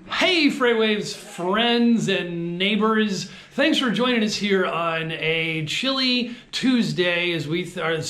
Hey, FreightWaves friends and neighbors. Thanks for joining us here on a chilly Tuesday as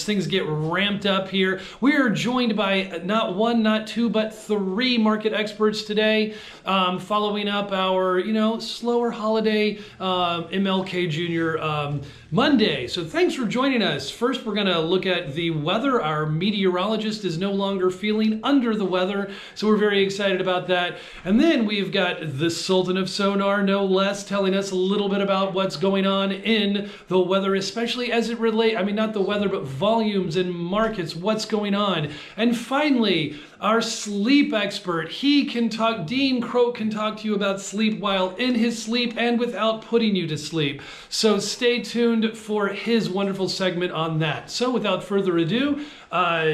things get ramped up here. We are joined by not one, not two, but three market experts today, following up our, slower holiday MLK Jr. Monday. So thanks for joining us. First, we're going to look at the weather. Our meteorologist is no longer feeling under the weather, so we're very excited about that. And then we've got the Sultan of Sonar, no less, telling us a little bit about what's going on in the weather, especially as it relates, not the weather, but volumes and markets, what's going on. And finally, our sleep expert, Dean Croke can talk to you about sleep while in his sleep and without putting you to sleep. So stay tuned for his wonderful segment on that. So without further ado,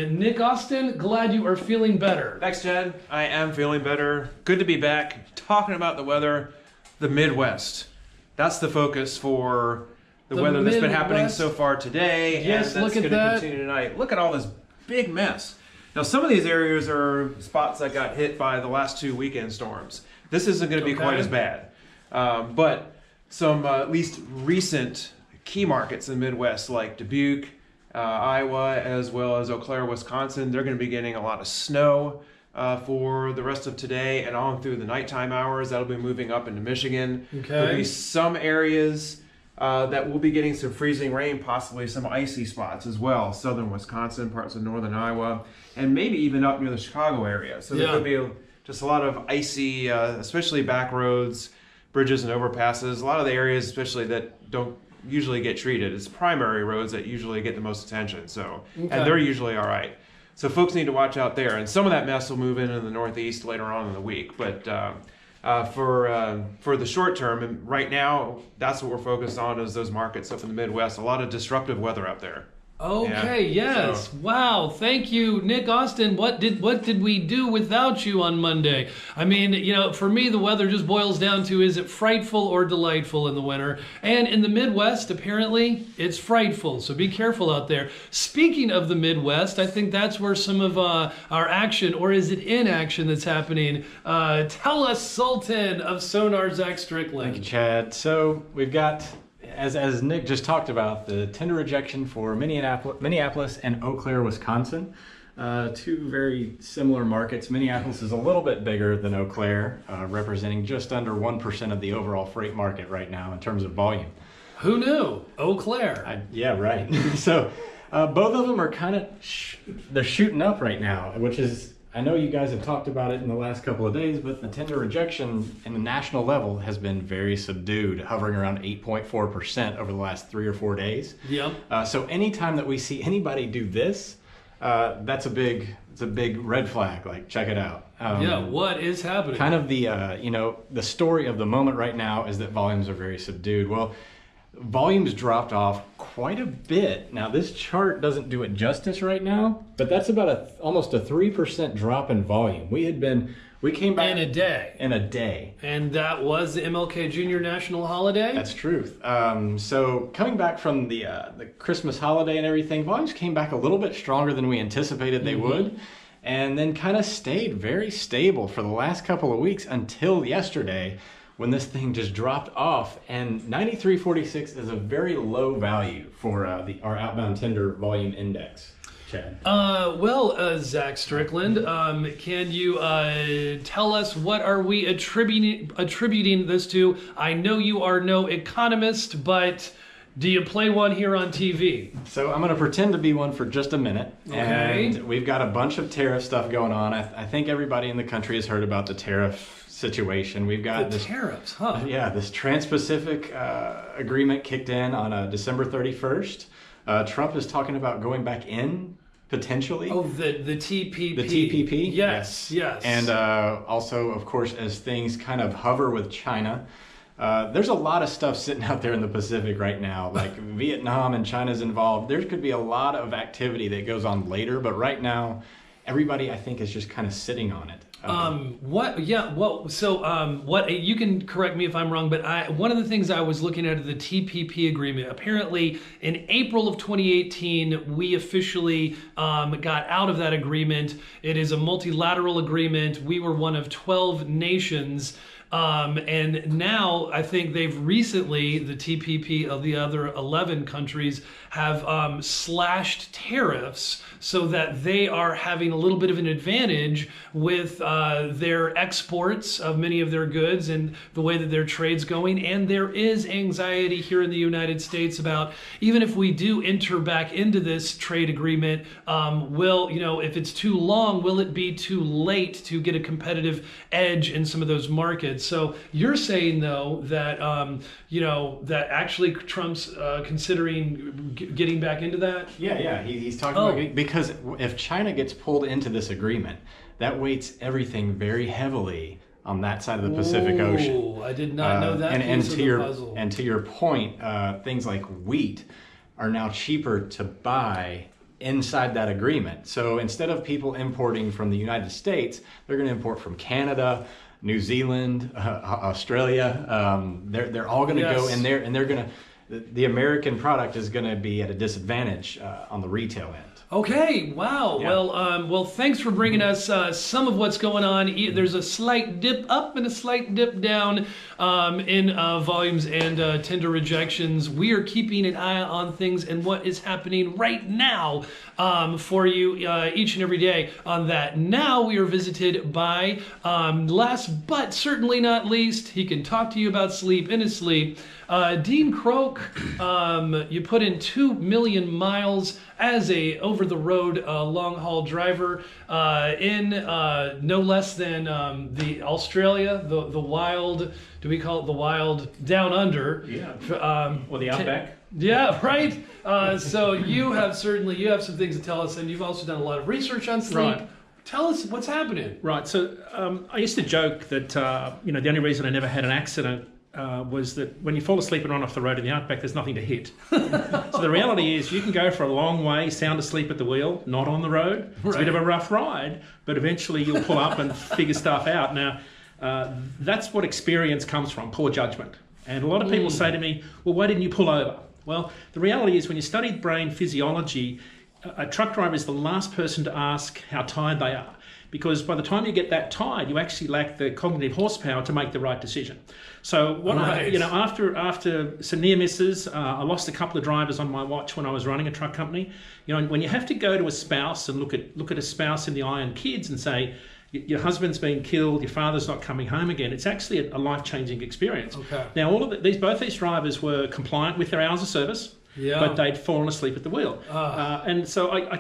Nick Austin, glad you are feeling better. Thanks, Chad. I am feeling better. Good to be back talking about the weather, the Midwest. That's the focus for the weather that's been happening so far today. Yes, and that's look at going to that. continue tonight. Look at all this big mess. Now, some of these areas are spots that got hit by the last two weekend storms. This isn't going to be quite as bad. But some at least recent key markets in the Midwest like Dubuque, Iowa, as well as Eau Claire, Wisconsin, they're going to be getting a lot of snow for the rest of today and on through the nighttime hours. That'll be moving up into Michigan. There'll be some areas that will be getting some freezing rain, possibly some icy spots as well. Southern Wisconsin, parts of northern Iowa, and maybe even up near the Chicago area. So there could be just a lot of icy, especially back roads, bridges and overpasses. A lot of the areas, especially that don't usually get treated, it's primary roads that usually get the most attention. So, and they're usually all right. So folks need to watch out there. And some of that mess will move into the Northeast later on in the week. But for the short term, and right now, that's what we're focused on is those markets up in the Midwest. A lot of disruptive weather out there. Okay, yes. So, wow, thank you, Nick Austin. What did we do without you on Monday? For me, the weather just boils down to, is it frightful or delightful in the winter? And in the Midwest, apparently, it's frightful, so be careful out there. Speaking of the Midwest, I think that's where some of our action, or is it inaction, that's happening. Tell us, Sultan of Sonar, Zach Strickland. Thank you, Chad. So we've got, as Nick just talked about, the tender rejection for Minneapolis and Eau Claire, Wisconsin. Two very similar markets. Minneapolis is a little bit bigger than Eau Claire, representing just under 1% of the overall freight market right now in terms of volume. Who knew? Eau Claire. Yeah, right. So both of them are they're shooting up right now, which is, I know you guys have talked about it in the last couple of days, but the tender rejection in the national level has been very subdued, hovering around 8.4% over the last 3 or 4 days. Yep. So anytime that we see anybody do this, it's a big red flag. Like, check it out. What is happening? Kind of the story of the moment right now is that volumes are very subdued. Well, volumes dropped off quite a bit. Now, this chart doesn't do it justice right now, but that's about almost a 3% drop in volume. We came back in a day. And that was the MLK Jr. national holiday? That's truth. So coming back from the Christmas holiday and everything, volumes came back a little bit stronger than we anticipated they would, and then kind of stayed very stable for the last couple of weeks until yesterday, when this thing just dropped off. And 93.46 is a very low value for our outbound tender volume index. Chad. Zach Strickland, can you tell us what are we attributing this to? I know you are no economist, but do you play one here on TV? So I'm going to pretend to be one for just a minute. Okay. And we've got a bunch of tariff stuff going on. I think everybody in the country has heard about the tariff situation. We've got this tariffs, huh? Yeah, this Trans-Pacific agreement kicked in on December 31st. Trump is talking about going back in potentially. Oh, the TPP. The TPP. Yes. And also, of course, as things kind of hover with China, there's a lot of stuff sitting out there in the Pacific right now. Like Vietnam and China's involved. There could be a lot of activity that goes on later, but right now, everybody, I think, is just kind of sitting on it. What? Yeah. Well, so what? You can correct me if I'm wrong, but one of the things I was looking at is the TPP agreement. Apparently, in April of 2018, we officially got out of that agreement. It is a multilateral agreement. We were one of 12 nations. And now I think they've recently, the TPP of the other 11 countries have slashed tariffs so that they are having a little bit of an advantage with their exports of many of their goods and the way that their trade's going. And there is anxiety here in the United States about, even if we do enter back into this trade agreement, if it's too long, will it be too late to get a competitive edge in some of those markets? So you're saying, though, that that actually Trump's considering getting back into that? Yeah. He's talking about, because if China gets pulled into this agreement, that weights everything very heavily on that side of the Pacific Ocean. I did not know that piece of the puzzle. And to your point, things like wheat are now cheaper to buy inside that agreement. So instead of people importing from the United States, they're going to import from Canada, New Zealand, Australia. They're all going to go in there, and they're going to. The American product is going to be at a disadvantage on the retail end. Okay, wow. Yeah. Well, thanks for bringing us some of what's going on. There's a slight dip up and a slight dip down in volumes and tender rejections. We are keeping an eye on things and what is happening right now for you each and every day on that. Now we are visited by, last but certainly not least, he can talk to you about sleep in his sleep. Dean Croke, you put in 2 million miles as a over-the-road long-haul driver in no less than the Australia, the wild, do we call it the wild down under? Yeah, or the outback. Yeah, right? So you have some things to tell us, and you've also done a lot of research on sleep. Right. Tell us what's happening. Right, so I used to joke that the only reason I never had an accident was that when you fall asleep and run off the road in the outback, there's nothing to hit. So the reality is you can go for a long way, sound asleep at the wheel, not on the road. It's a bit of a rough ride, but eventually you'll pull up and figure stuff out. Now, that's what experience comes from, poor judgment. And a lot of people say to me, well, why didn't you pull over? Well, the reality is when you study brain physiology, a truck driver is the last person to ask how tired they are. Because by the time you get that tired, you actually lack the cognitive horsepower to make the right decision. So what after some near misses, I lost a couple of drivers on my watch when I was running a truck company. When you have to go to a spouse and look at a spouse in the eye and kids and say, your husband's been killed, your father's not coming home again, it's actually a life-changing experience. Okay. Now, both these drivers were compliant with their hours of service. Yeah. But they'd fallen asleep at the wheel. And so I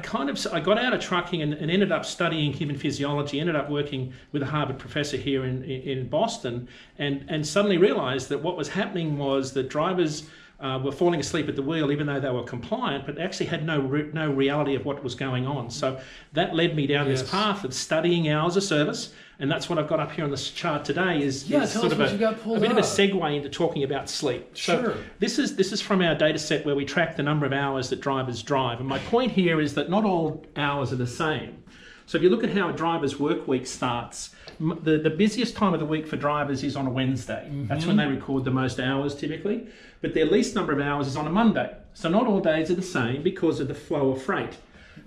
got out of trucking and ended up studying human physiology, ended up working with a Harvard professor here in Boston, and suddenly realized that what was happening was that drivers were falling asleep at the wheel even though they were compliant, but they actually had no reality of what was going on. So that led me down this path of studying hours of service. And that's what I've got up here on this chart today is sort of a bit of a segue into talking about sleep. Sure. So this is from our data set where we track the number of hours that drivers drive. And my point here is that not all hours are the same. So if you look at how a driver's work week starts, the busiest time of the week for drivers is on a Wednesday. Mm-hmm. That's when they record the most hours typically. But their least number of hours is on a Monday. So not all days are the same because of the flow of freight.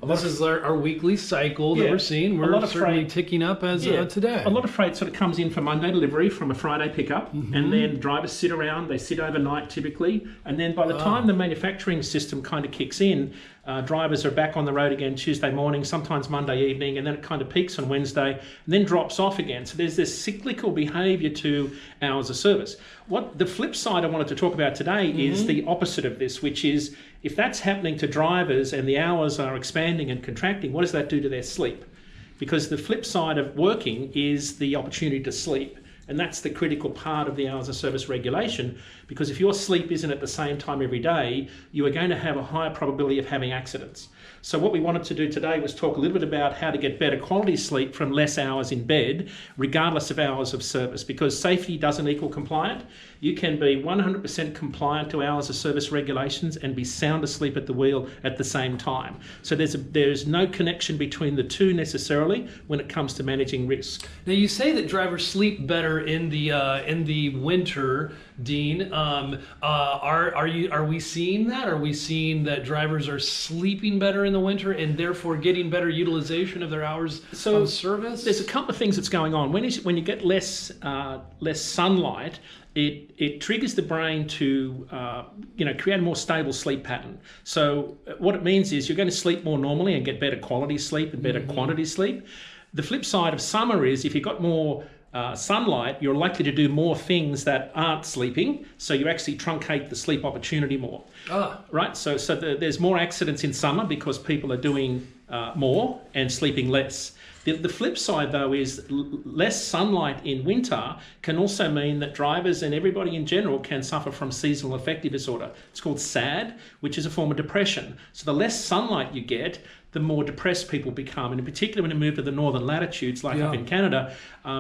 This is our weekly cycle that we're seeing. We're certainly ticking up as today. A lot of freight sort of comes in for Monday delivery from a Friday pickup, and then drivers sit around. They sit overnight typically, and then by the time the manufacturing system kind of kicks in, drivers are back on the road again Tuesday morning, sometimes Monday evening, and then it kind of peaks on Wednesday and then drops off again. So there's this cyclical behaviour to hours of service. What the flip side I wanted to talk about today is the opposite of this, which is if that's happening to drivers and the hours are expanding and contracting, what does that do to their sleep? Because the flip side of working is the opportunity to sleep. And that's the critical part of the hours of service regulation, because if your sleep isn't at the same time every day, you are going to have a higher probability of having accidents. So what we wanted to do today was talk a little bit about how to get better quality sleep from less hours in bed, regardless of hours of service, because safety doesn't equal compliant. You can be 100% compliant to hours of service regulations and be sound asleep at the wheel at the same time. So there's no connection between the two necessarily when it comes to managing risk. Now you say that drivers sleep better in the winter, Dean. Are we seeing that? Are we seeing that drivers are sleeping better in the winter and therefore getting better utilization of their hours of service? There's a couple of things that's going on. When you get less sunlight, it triggers the brain to create a more stable sleep pattern. So what it means is you're going to sleep more normally and get better quality sleep and better quantity sleep. The flip side of summer is if you've got more sunlight, you're likely to do more things that aren't sleeping, so you actually truncate the sleep opportunity more. Right? So there's more accidents in summer because people are doing more and sleeping less. The flip side, though, is less sunlight in winter can also mean that drivers and everybody in general can suffer from seasonal affective disorder. It's called SAD, which is a form of depression. So the less sunlight you get, the more depressed people become. And in particular, when you move to the northern latitudes, like up in Canada,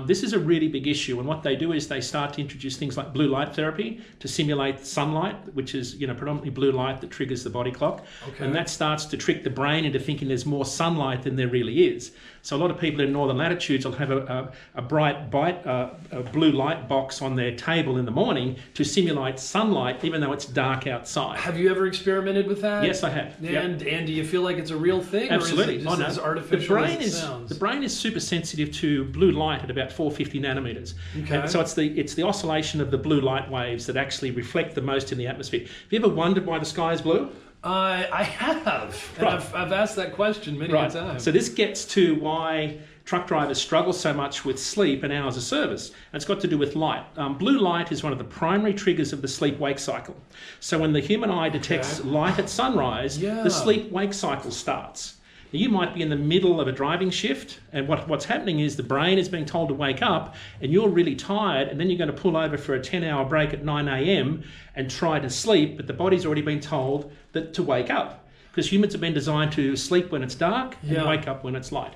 this is a really big issue. And what they do is they start to introduce things like blue light therapy to simulate sunlight, which is predominantly blue light that triggers the body clock. Okay. And that starts to trick the brain into thinking there's more sunlight than there really is. So a lot of people in northern latitudes will have a bright blue light box on their table in the morning to simulate sunlight, even though it's dark outside. Have you ever experimented with that? Yes, I have. And do you feel like it's a real thing? Absolutely. Or is it just as artificial as it sounds? The brain is super sensitive to blue light at about 450 nanometers. Okay. And so it's the oscillation of the blue light waves that actually reflect the most in the atmosphere. Have you ever wondered why the sky is blue? I have. And I've asked that question many times. So this gets to why truck drivers struggle so much with sleep and hours of service. And it's got to do with light. Blue light is one of the primary triggers of the sleep-wake cycle. So when the human eye detects light at sunrise, the sleep-wake cycle starts. Now, you might be in the middle of a driving shift, and what's happening is the brain is being told to wake up, and you're really tired, and then you're going to pull over for a 10-hour break at 9 a.m. and try to sleep, but the body's already been told that to wake up, because humans have been designed to sleep when it's dark and wake up when it's light.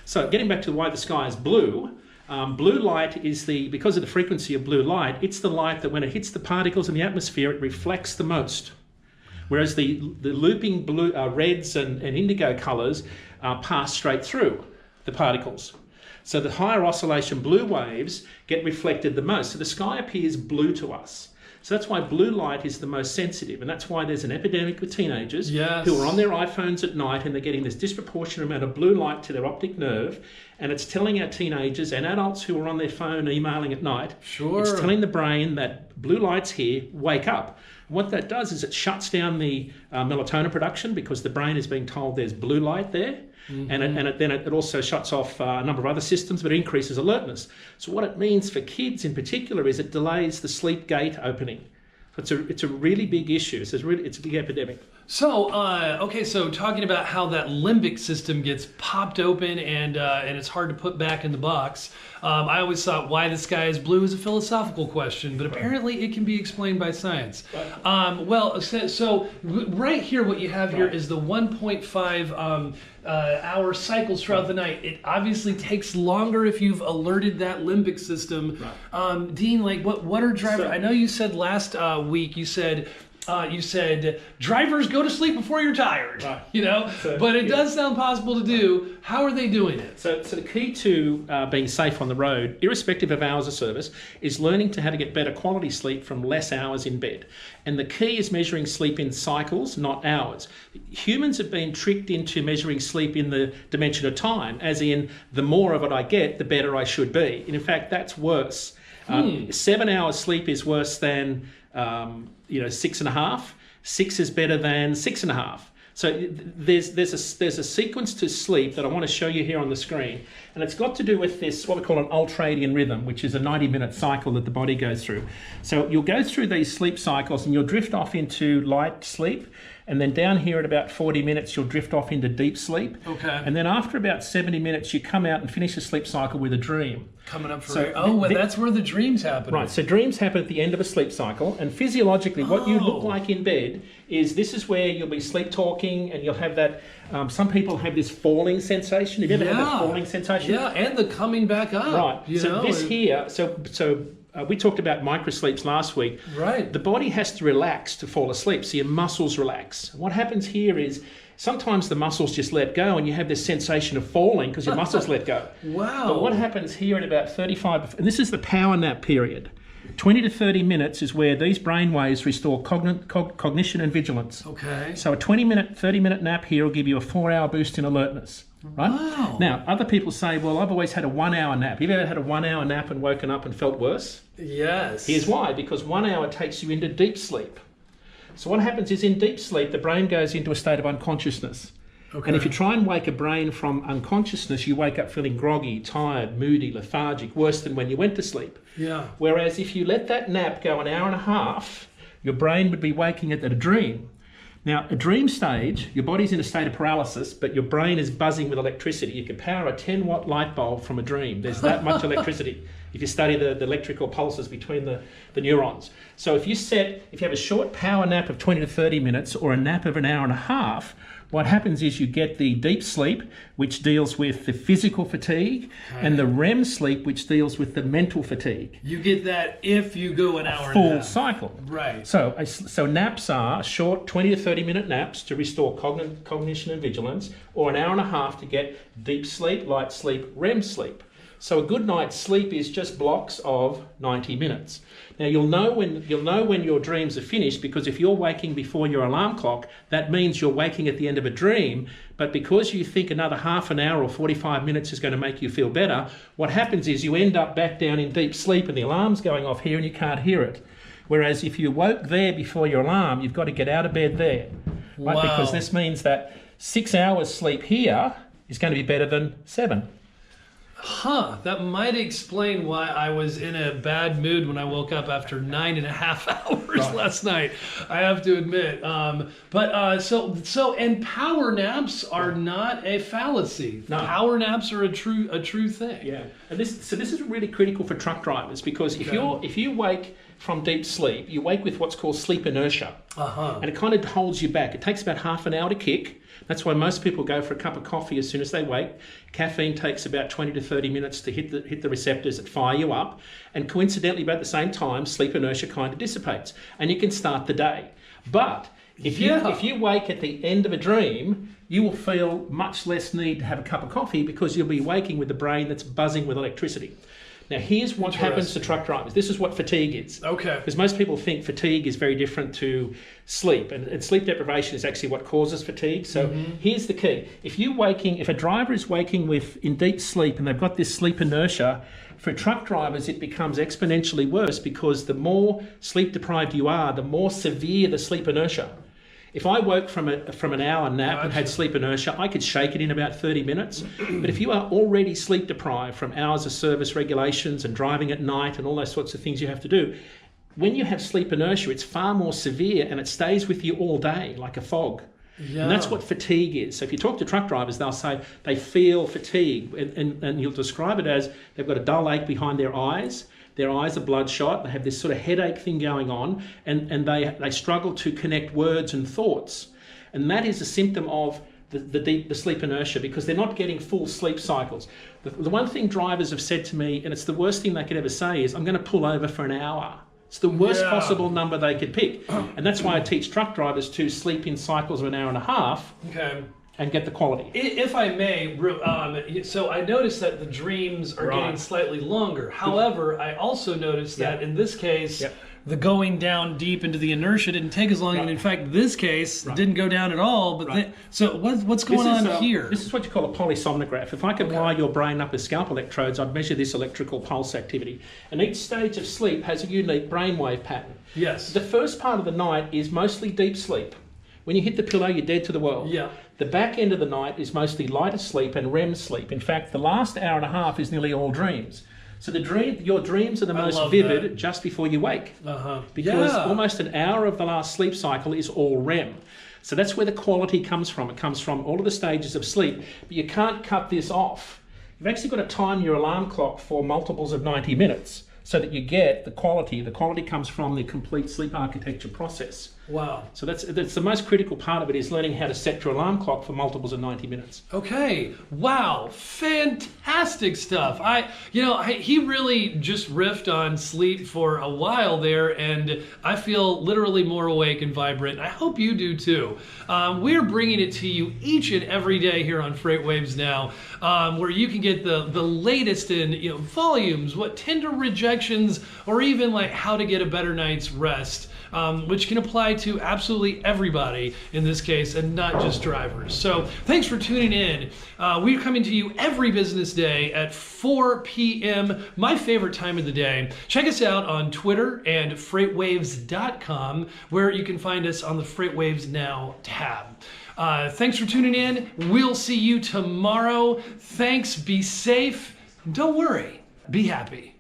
So getting back to why the sky is blue, blue light is because of the frequency of blue light, it's the light that when it hits the particles in the atmosphere, it reflects the most. Whereas the looping blue, reds and indigo colours pass straight through the particles. So the higher oscillation blue waves get reflected the most. So the sky appears blue to us. So that's why blue light is the most sensitive, and that's why there's an epidemic with teenagers who are on their iPhones at night and they're getting this disproportionate amount of blue light to their optic nerve, and it's telling our teenagers and adults who are on their phone emailing at night, it's telling the brain that blue light's here, wake up. What that does is it shuts down the melatonin production because the brain is being told there's blue light there. And it also shuts off a number of other systems, but it increases alertness. So what it means for kids in particular is it delays the sleep gate opening. So it's a really big issue. It's a big epidemic. So, so talking about how that limbic system gets popped open and it's hard to put back in the box. I always thought why the sky is blue is a philosophical question, but apparently it can be explained by science. So right here, what you have here is the 1.5 hour cycles throughout the night. It obviously takes longer if you've alerted that limbic system. Dean, what are drivers? I know you said last week you said drivers go to sleep before you're tired, but it does sound possible to do. How are they doing it? So the key to being safe on the road, irrespective of hours of service, is learning how to get better quality sleep from less hours in bed. And the key is measuring sleep in cycles, not hours. Humans have been tricked into measuring sleep in the dimension of time, as in the more of it I get, the better I should be. And in fact, that's worse. 7 hours sleep is worse than 6.5. 6 is better than 6.5. So there's a sequence to sleep that I want to show you here on the screen, and it's got to do with this, what we call an ultradian rhythm, which is a 90-minute cycle that the body goes through. So you'll go through these sleep cycles and you'll drift off into light sleep, And then down here at about 40 minutes, you'll drift off into deep sleep. Okay. And then after about 70 minutes, you come out and finish the sleep cycle with a dream. Coming up for So that's where the dreams happen. Right, so dreams happen at the end of a sleep cycle, and physiologically what you look like in bed is this is where you'll be sleep talking, and you'll have that, some people have this falling sensation. Have you ever had that falling sensation? Yeah, and the coming back up. Right, we talked about microsleeps last week. Right. The body has to relax to fall asleep, so your muscles relax. What happens here is sometimes the muscles just let go and you have this sensation of falling because your muscles let go. Wow. But what happens here at about 35, and this is the power nap period, 20 to 30 minutes is where these brain waves restore cognition and vigilance. Okay. So a 20-minute, 30-minute nap here will give you a 4-hour boost in alertness. Right? Wow. Now, other people say, well, I've always had a 1-hour nap. Have you ever had a 1-hour nap and woken up and felt worse? Yes. Here's why, because 1 hour takes you into deep sleep. So what happens is in deep sleep, the brain goes into a state of unconsciousness. Okay. And if you try and wake a brain from unconsciousness, you wake up feeling groggy, tired, moody, lethargic, worse than when you went to sleep. Yeah. Whereas if you let that nap go an hour and a half, your brain would be waking it at a dream. Now, a dream stage, your body's in a state of paralysis, but your brain is buzzing with electricity. You can power a 10-watt light bulb from a dream. There's that much electricity if you study the electrical pulses between the neurons. So if you have a short power nap of 20 to 30 minutes or a nap of an hour and a half, what happens is you get the deep sleep, which deals with the physical fatigue, and the REM sleep, which deals with the mental fatigue. You get that if you go an hour Full and a half. cycle. Right. So naps are short 20 to 30 minute naps to restore cognition and vigilance, or an hour and a half to get deep sleep, light sleep, REM sleep. So a good night's sleep is just blocks of 90 minutes. Now you'll know when your dreams are finished, because if you're waking before your alarm clock, that means you're waking at the end of a dream. But because you think another half an hour or 45 minutes is going to make you feel better, what happens is you end up back down in deep sleep and the alarm's going off here and you can't hear it. Whereas if you woke there before your alarm, you've got to get out of bed there. Right? Wow. Because this means that 6 hours sleep here is going to be better than 7. Huh, that might explain why I was in a bad mood when I woke up after 9.5 hours last night, I have to admit. And power naps are not a fallacy. No. Power naps are a true thing. Yeah, and this is really critical for truck drivers, because if you wake from deep sleep, you wake with what's called sleep inertia, and it kind of holds you back. It takes about half an hour to kick. That's why most people go for a cup of coffee as soon as they wake. Caffeine takes about 20 to 30 minutes to hit the receptors that fire you up. And coincidentally, about the same time, sleep inertia kind of dissipates, and you can start the day. But if you wake at the end of a dream, you will feel much less need to have a cup of coffee, because you'll be waking with the brain that's buzzing with electricity. Now, here's what happens to truck drivers. This is what fatigue is. Okay. Because most people think fatigue is very different to sleep, and sleep deprivation is actually what causes fatigue. So here's the key. If a driver is waking in deep sleep and they've got this sleep inertia, for truck drivers it becomes exponentially worse, because the more sleep deprived you are, the more severe the sleep inertia. If I woke from an hour nap and had sleep inertia, I could shake it in about 30 minutes. But if you are already sleep deprived from hours of service regulations and driving at night and all those sorts of things you have to do, when you have sleep inertia, it's far more severe and it stays with you all day like a fog. Yeah. And that's what fatigue is. So if you talk to truck drivers, they'll say they feel fatigue, and you'll describe it as they've got a dull ache behind their eyes. Their eyes are bloodshot, they have this sort of headache thing going on, and they struggle to connect words and thoughts. And that is a symptom of the sleep inertia, because they're not getting full sleep cycles. The one thing drivers have said to me, and it's the worst thing they could ever say, is, I'm going to pull over for an hour. It's the worst possible number they could pick. And that's why I teach truck drivers to sleep in cycles of an hour and a half. Okay. And get the quality. If I may, so I noticed that the dreams are getting slightly longer. However, I also noticed that in this case, the going down deep into the inertia didn't take as long, and in fact, this case didn't go down at all. But so what's going on here? This is what you call a polysomnograph. If I could wire your brain up with scalp electrodes, I'd measure this electrical pulse activity. And each stage of sleep has a unique brainwave pattern. Yes. The first part of the night is mostly deep sleep. When you hit the pillow, you're dead to the world. Yeah. The back end of the night is mostly lighter sleep and REM sleep. In fact, the last hour and a half is nearly all dreams. So your dreams are the most vivid just before you wake. Because almost an hour of the last sleep cycle is all REM. So that's where the quality comes from. It comes from all of the stages of sleep, but you can't cut this off. You've actually got to time your alarm clock for multiples of 90 minutes so that you get the quality. The quality comes from the complete sleep architecture process. Wow. So that's the most critical part of it, is learning how to set your alarm clock for multiples of 90 minutes. Okay. Wow. Fantastic stuff. He really just riffed on sleep for a while there, and I feel literally more awake and vibrant. I hope you do too. We're bringing it to you each and every day here on FreightWaves Now, where you can get the latest in volumes, what tender rejections, or even like how to get a better night's rest. Which can apply to absolutely everybody in this case, and not just drivers. So thanks for tuning in. We're coming to you every business day at 4 p.m., my favorite time of the day. Check us out on Twitter and FreightWaves.com, where you can find us on the FreightWaves Now tab. Thanks for tuning in. We'll see you tomorrow. Thanks, be safe, and don't worry, be happy.